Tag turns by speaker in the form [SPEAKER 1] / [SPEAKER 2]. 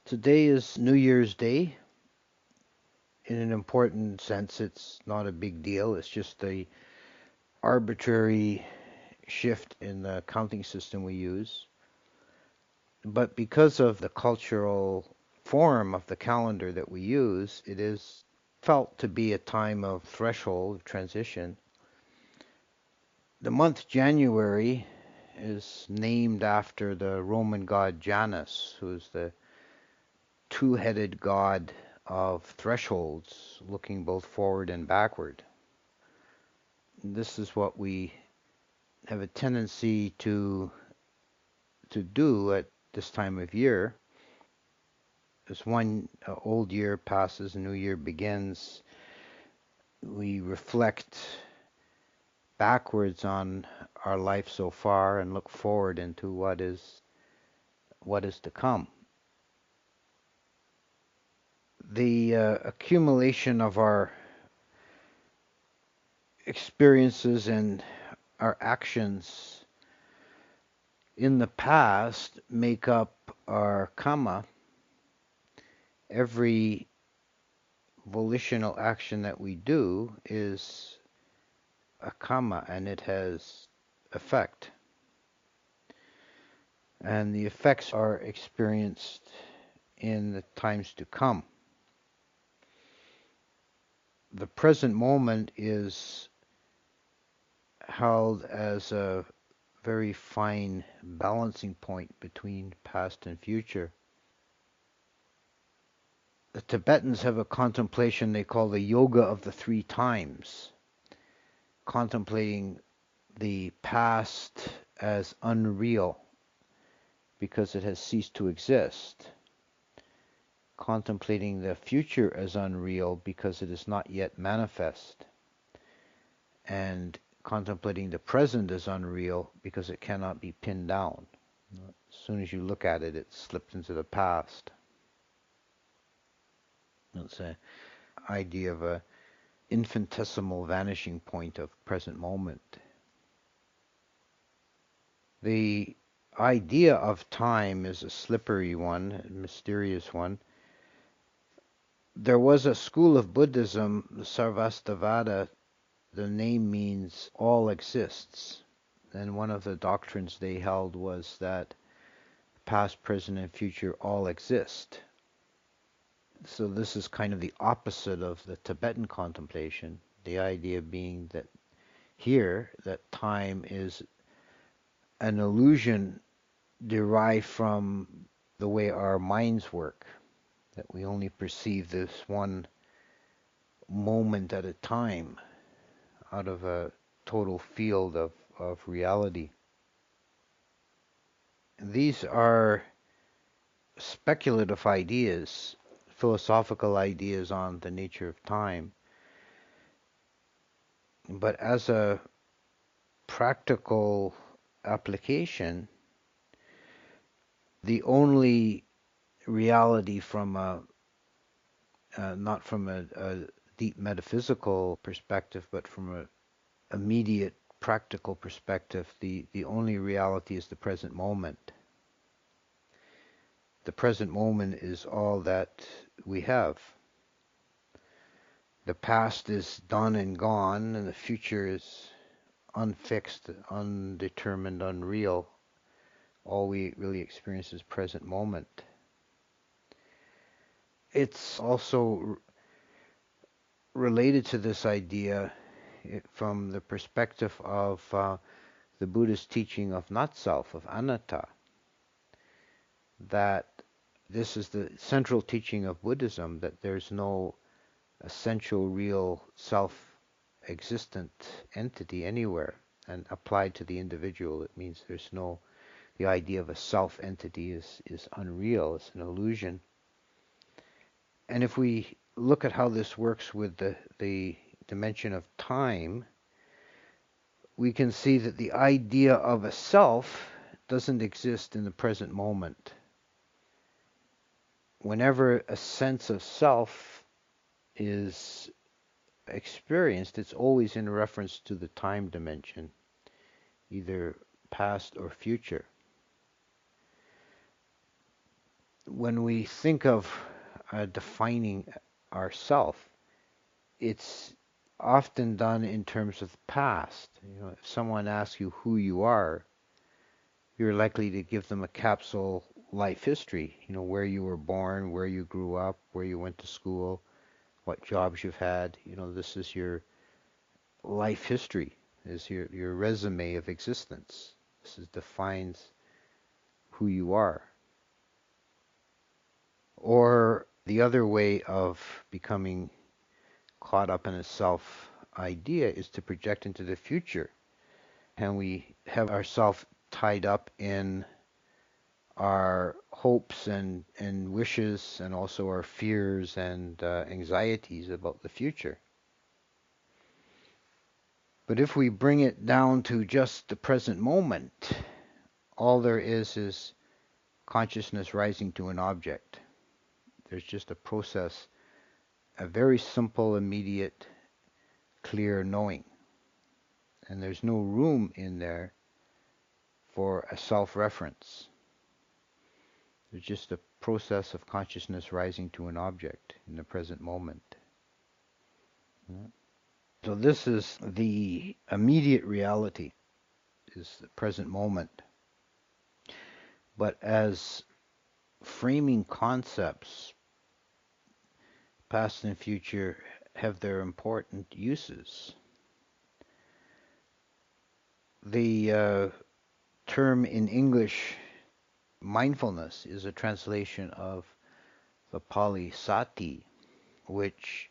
[SPEAKER 1] Today is New Year's Day. In an important sense, it's not a big deal. It's just a arbitrary shift in the counting system we use. But because of the cultural form of the calendar that we use, it is felt to be a time of threshold transition. The month January is named after the Roman god Janus, who is the two-headed god of thresholds, looking both forward and backward. This is what we have a tendency to do at this time of year. As one old year passes, a new year begins, we reflect backwards on our life so far and look forward into what is to come. The accumulation of our experiences and our actions in the past make up our karma. Every volitional action that we do is a karma, and it has effect. And the effects are experienced in the times to come. The present moment is held as a very fine balancing point between past and future. The Tibetans have a contemplation they call the yoga of the three times, contemplating the past as unreal because it has ceased to exist, contemplating the future as unreal because it is not yet manifest, and contemplating the present as unreal because it cannot be pinned down. As soon as you look at it, it slips into the past. It's an idea of a infinitesimal vanishing point of present moment. The idea of time is a slippery one, a mysterious one. There was a school of Buddhism, the Sarvastivada. The name means all exists. And one of the doctrines they held was that past, present, and future all exist. So this is kind of the opposite of the Tibetan contemplation, the idea being that here, that time is an illusion derived from the way our minds work, that we only perceive this one moment at a time out of a total field of reality. These are speculative ideas, philosophical ideas on the nature of time. But as a practical application, the only reality from not from a deep metaphysical perspective, but from an immediate practical perspective, the only reality is the present moment. The present moment is all that we have. The past is done and gone, and the future is unfixed, undetermined, unreal. All we really experience is present moment. It's also related to this idea from the perspective of the Buddhist teaching of not self, of anatta, that this is the central teaching of Buddhism, that there's no essential real self-existent entity anywhere. And applied to the individual, it means there's no, the idea of a self-entity is unreal, it's an illusion. And if we look at how this works with the dimension of time, we can see that the idea of a self doesn't exist in the present moment. Whenever a sense of self is experienced, it's always in reference to the time dimension, either past or future. when we think of defining ourself, it's often done in terms of the past. If someone asks you who you are, you're likely to give them a capsule life history, where you were born, where you grew up, where you went to school, what jobs you've had. This is your life history, is your resume of existence. Defines who you are. Or the other way of becoming caught up in a self idea is to project into the future. And we have ourself tied up in our hopes and wishes, and also our fears and anxieties about the future. But if we bring it down to just the present moment, all there is consciousness rising to an object. There's just a process, a very simple, immediate, clear knowing. And there's no room in there for a self-reference. There's just a process of consciousness rising to an object in the present moment. So this is the immediate reality, is the present moment. But as framing concepts, past and future have their important uses. The term in English, mindfulness, is a translation of the Pali sati, which